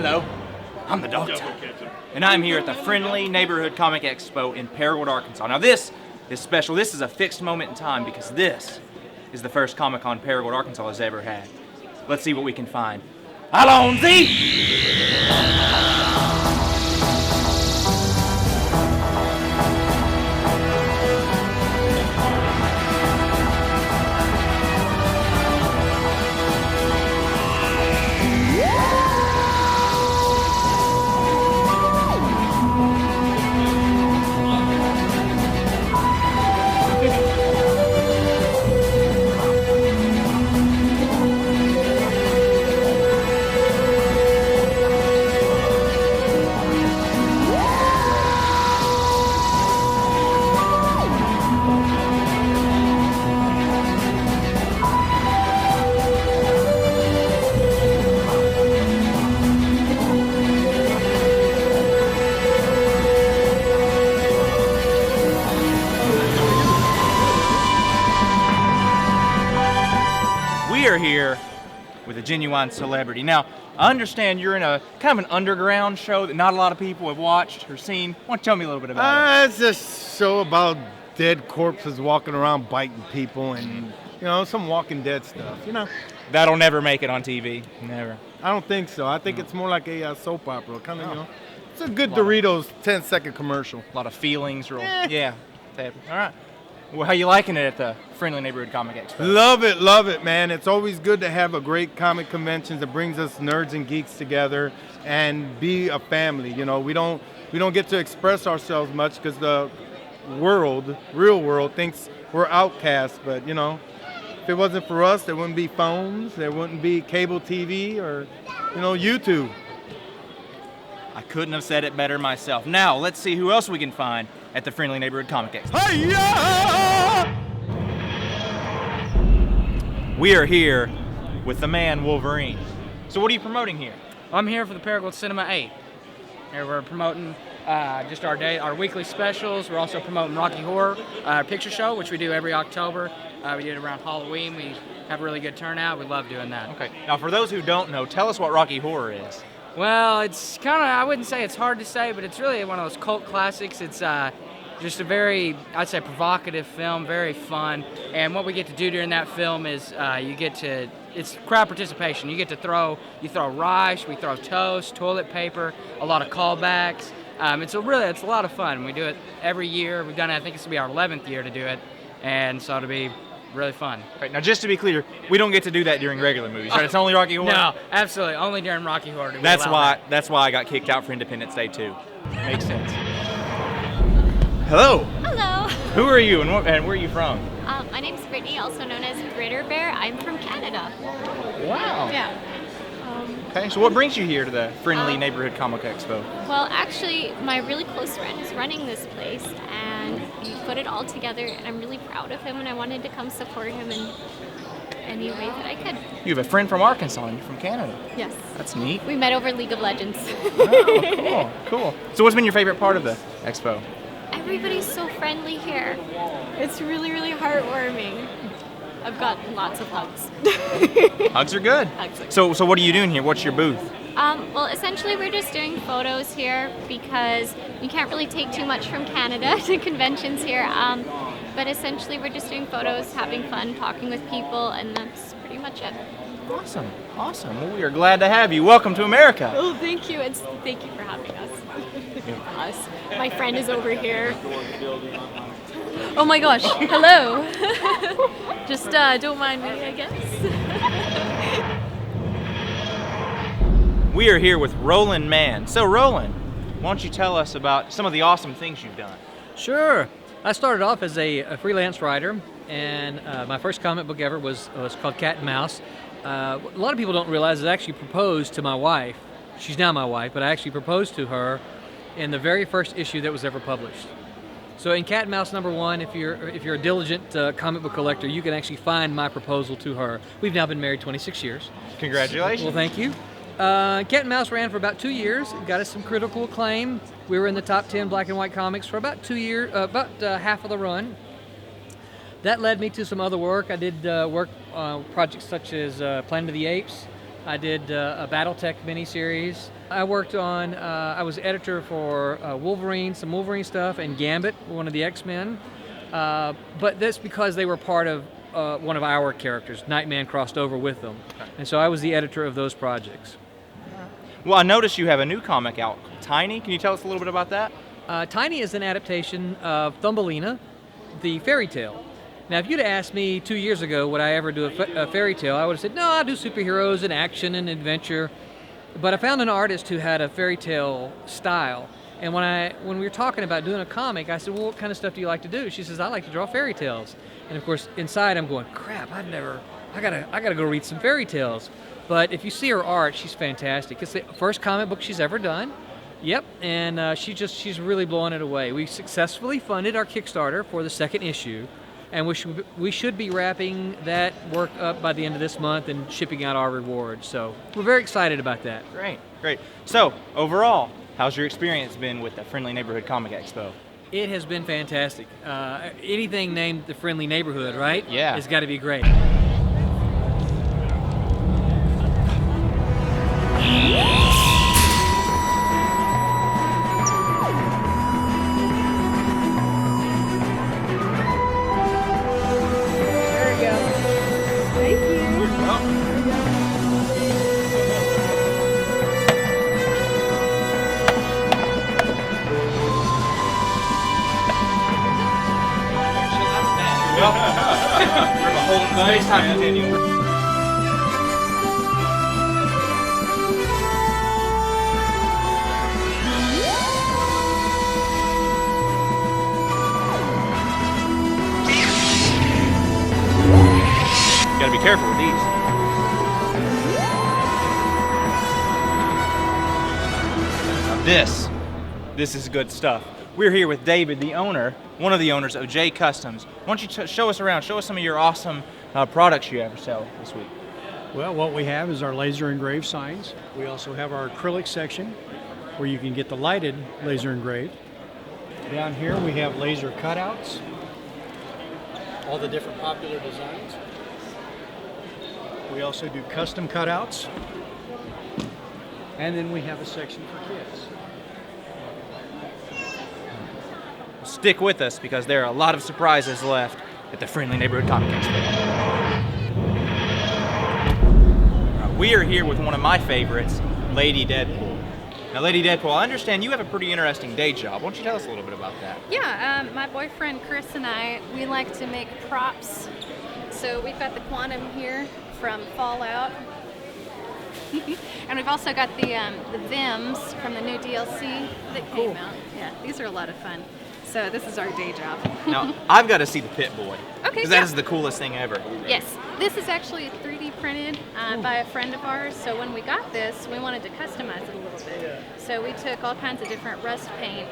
Hello, I'm the Doctor, and I'm here at the Friendly Neighborhood Comic Expo in Paragould, Arkansas. Now this is special. This is a fixed moment in time because this is the first Comic-Con Paragould, Arkansas has ever had. Let's see what we can find. Alonzi! We are here with a genuine celebrity. Now, I understand you're in a kind of an underground show that not a lot of people have watched or seen. Why don't you tell me a little bit about it? It's a show about dead corpses walking around biting people and, some Walking Dead stuff, That'll never make it on TV. Never. I don't think so. I think it's more like a soap opera, kind of, It's a good Doritos 10-second commercial. A lot of feelings. Yeah. All right. Well, how you liking it at the Friendly Neighborhood Comic Expo? Love it, man. It's always good to have a great comic convention that brings us nerds and geeks together and be a family. We don't get to express ourselves much because the real world, thinks we're outcasts. But if it wasn't for us, there wouldn't be phones, there wouldn't be cable TV or YouTube. I couldn't have said it better myself. Now, let's see who else we can find at the Friendly Neighborhood Comic Expo. Hi-ya! We are here with the man Wolverine. So what are you promoting here? I'm here for the Paragould Cinema 8. Here we're promoting just our weekly specials. We're also promoting Rocky Horror Picture Show, which we do every October. We do it around Halloween. We have a really good turnout. We love doing that. Okay. Now, for those who don't know, tell us what Rocky Horror is. Well, it's kind of, I wouldn't say it's hard to say, but it's really one of those cult classics. It's just a very, I'd say, provocative film, very fun. And what we get to do during that film is it's crowd participation. You throw rice, we throw toast, toilet paper, a lot of callbacks. It's a lot of fun. We do it every year. We've done it, I think this will be our 11th year to do it. And so it'll be really fun. Right, now, just to be clear, we don't get to do that during regular movies, right? It's only Rocky Horror? No, absolutely. Only during Rocky Horror do we That's allow why I got kicked out for Independence Day, too. Makes sense. Hello. Hello. Who are you and where are you from? My name's Brittany, also known as Britter Bear. I'm from Canada. Wow. Yeah. Okay, so what brings you here to the Friendly Neighborhood Comic Expo? Well, actually, my really close friend is running this place, and he put it all together, and I'm really proud of him, and I wanted to come support him in any way that I could. You have a friend from Arkansas and you're from Canada. Yes. That's neat. We met over League of Legends. Oh, cool. So what's been your favorite part of the expo? Everybody's so friendly here. It's really, really heartwarming. I've got lots of hugs. Hugs are good. Hugs are good. So what are you doing here? What's your booth? Well, essentially we're just doing photos here because you can't really take too much from Canada to conventions here. But essentially we're just doing photos, having fun, talking with people, and that's pretty much it. Awesome. Well, we are glad to have you. Welcome to America. Oh, thank you. Thank you for having us. My friend is over here. Oh my gosh. Hello. Just don't mind me, I guess. We are here with Roland Man. So, Roland, why don't you tell us about some of the awesome things you've done? Sure. I started off as a freelance writer, and my first comic book ever was called Cat and Mouse. A lot of people don't realize I actually proposed to my wife. She's now my wife, but I actually proposed to her in the very first issue that was ever published. So in Cat and Mouse #1, if you're a diligent comic book collector, you can actually find my proposal to her. We've now been married 26 years. Congratulations. Well, thank you. Cat and Mouse ran for about 2 years. It got us some critical acclaim. We were in the top 10 black and white comics for about 2 years, about half of the run. That led me to some other work. I did work on projects such as Planet of the Apes, I did a BattleTech miniseries. I worked on, I was editor for Wolverine, some Wolverine stuff, and Gambit, one of the X-Men. But that's because they were part of one of our characters. Nightman crossed over with them. And so I was the editor of those projects. Well, I noticed you have a new comic out, Tiny. Can you tell us a little bit about that? Tiny is an adaptation of Thumbelina, the fairy tale. Now, if you'd asked me 2 years ago would I ever do a fairy tale, I would have said, no, I'll do superheroes and action and adventure. But I found an artist who had a fairy tale style. And when we were talking about doing a comic, I said, well, what kind of stuff do you like to do? She says, I like to draw fairy tales. And of course, inside I'm going, crap, I gotta go read some fairy tales. But if you see her art, she's fantastic. It's the first comic book she's ever done. Yep, and she's really blowing it away. We successfully funded our Kickstarter for the second issue, and we should be wrapping that work up by the end of this month and shipping out our rewards. So we're very excited about that. Great. So, overall, how's your experience been with the Friendly Neighborhood Comic Expo? It has been fantastic. Anything named the Friendly Neighborhood, right? Yeah. It's got to be great. Space-time continuum. Gotta be careful with these. Now this is good stuff. We're here with David, the owner, one of the owners of ojCustoms. Why don't you show us around, show us some of your awesome products you ever sell this week. Well, what we have is our laser engraved signs. We also have our acrylic section where you can get the lighted laser engraved. Down here we have laser cutouts, all the different popular designs. We also do custom cutouts. And then we have a section for kids. Stick with us because there are a lot of surprises left at the Friendly Neighborhood Comic Expo. We are here with one of my favorites, Lady Deadpool. Now, Lady Deadpool, I understand you have a pretty interesting day job. Why don't you tell us a little bit about that? Yeah, my boyfriend Chris and I, we like to make props. So we've got the Quantum here from Fallout. And we've also got the Vims from the new DLC that came out. Yeah, these are a lot of fun. So this is our day job. Now, I've got to see the Pit Boy. Okay, because that is the coolest thing ever. Yes, this is actually 3D printed by a friend of ours. So when we got this, we wanted to customize it a little bit. So we took all kinds of different rust paint,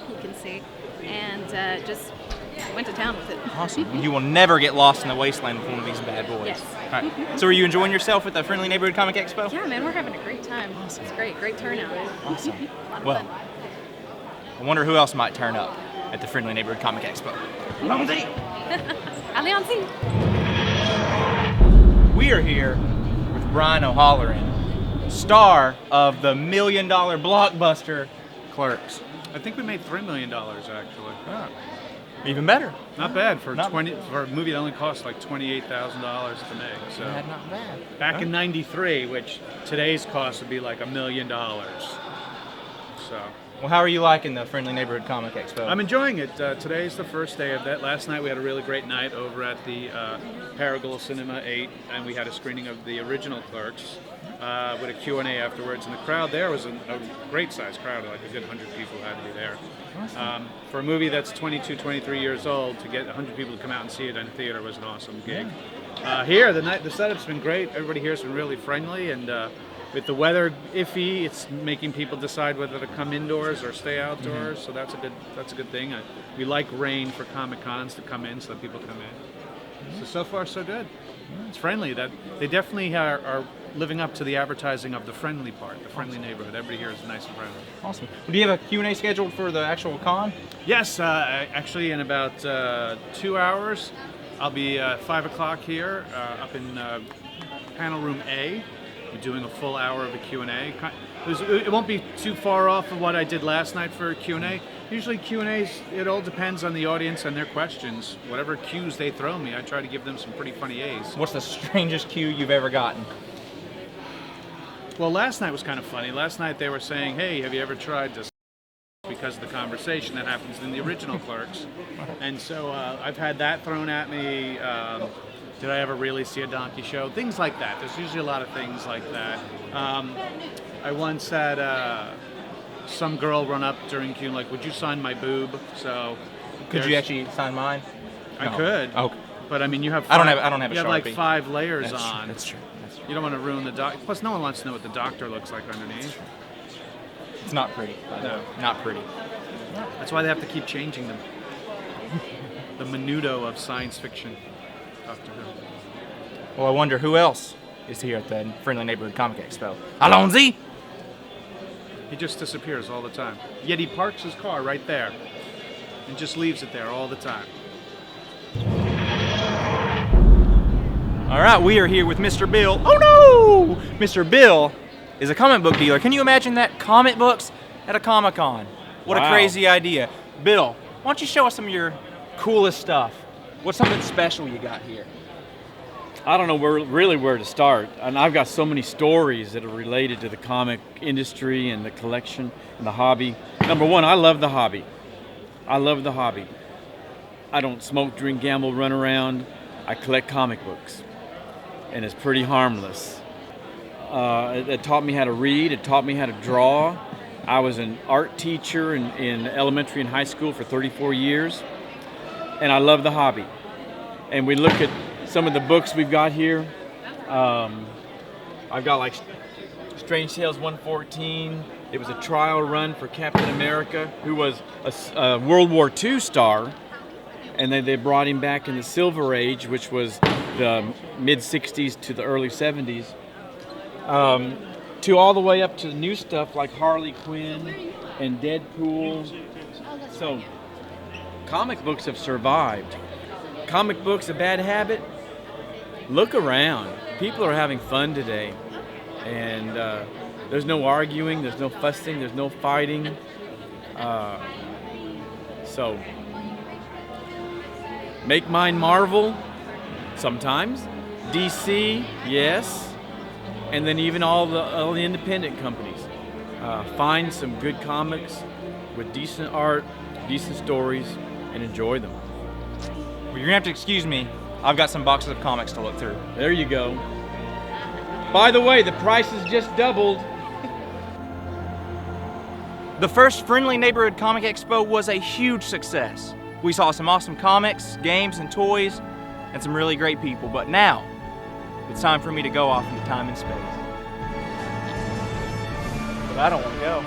you can see, and just went to town with it. Awesome. You will never get lost in the wasteland with one of these bad boys. Yes. All right. So are you enjoying yourself at the Friendly Neighborhood Comic Expo? Yeah, man, we're having a great time. Awesome. It's great turnout. Awesome. A lot of Well, fun. I wonder who else might turn up at the Friendly Neighborhood Comic Expo. Allez-y. We are here with Brian O'Halloran, star of the $1 million blockbuster Clerks. I think we made $3 million actually. Even better. Not bad for Not- for a movie that only cost like $28,000 to make. So Not bad. back in '93, which today's cost would be like $1 million. So Well, how are you liking the Friendly Neighborhood Comic Expo? I'm enjoying it. Today's the first day of that. Last night we had a really great night over at the Paragould Cinema 8, and we had a screening of the original Clerks with a Q&A afterwards. And the crowd there was a great sized crowd, like a good 100 people had to be there. For a movie that's 22, 23 years old, to get 100 people to come out and see it in theater was an awesome gig. Here, the setup's been great. Everybody here's been really friendly, and with the weather iffy, it's making people decide whether to come indoors or stay outdoors. So that's a good thing. We like rain for Comic Cons to come in, so that people come in. So far so good. It's friendly. That they definitely are living up to the advertising of the friendly part, the friendly neighborhood. Everybody here is nice and friendly. Awesome. Do you have a Q&A scheduled for the actual con? Yes, actually in about 2 hours, I'll be 5 o'clock here up in panel room A. We're doing a full hour of a Q&A. It won't be too far off of what I did last night for Q&A. Usually Q&As, it all depends on the audience and their questions. Whatever cues they throw me, I try to give them some pretty funny A's. What's the strangest cue you've ever gotten? Well, last night was kind of funny. Last night they were saying, hey, have you ever tried to because of the conversation that happens in the original Clerks. And so I've had that thrown at me. Did I ever really see a donkey show? Things like that. There's usually a lot of things like that. I once had some girl run up during Q like, would you sign my boob? So could you actually sign mine? I No. could. Okay. But I mean, you have. I don't have a You have Sharpie. like 5 layers That's on. True. That's true. That's true. You don't want to ruin the doc. Plus, no one wants to know what the doctor looks like underneath. It's not pretty. No. Not pretty. That's why they have to keep changing them. The menudo of science fiction. Doctor Who. Well, I wonder who else is here at the Friendly Neighborhood Comic Expo. Alonzi? He just disappears all the time. Yet he parks his car right there and just leaves it there all the time. All right, we are here with Mr. Bill. Oh no! Mr. Bill is a comic book dealer. Can you imagine that? Comic books at a Comic-Con. What a crazy idea. Bill, why don't you show us some of your coolest stuff? What's something special you got here? I don't know where to start. And I've got so many stories that are related to the comic industry and the collection and the hobby. Number one, I love the hobby. I love the hobby. I don't smoke, drink, gamble, run around. I collect comic books. And it's pretty harmless. It taught me how to read. It taught me how to draw. I was an art teacher in elementary and high school for 34 years. And I love the hobby. And we look at some of the books we've got here. I've got like Strange Tales 114. It was a trial run for Captain America, who was a World War II star. And then they brought him back in the Silver Age, which was the mid-60s to the early 70s. To all the way up to the new stuff like Harley Quinn and Deadpool. So, comic books have survived. Comic books a bad habit? Look around. People are having fun today. And there's no arguing, there's no fussing, there's no fighting. So, make mine Marvel, sometimes. DC, yes. And then even all the independent companies. Find some good comics with decent art, decent stories, and enjoy them. Well, you're gonna have to excuse me. I've got some boxes of comics to look through. There you go. By the way, the prices just doubled. The first Friendly Neighborhood Comic Expo was a huge success. We saw some awesome comics, games, and toys, and some really great people. But now, it's time for me to go off into time and space. But I don't want to go.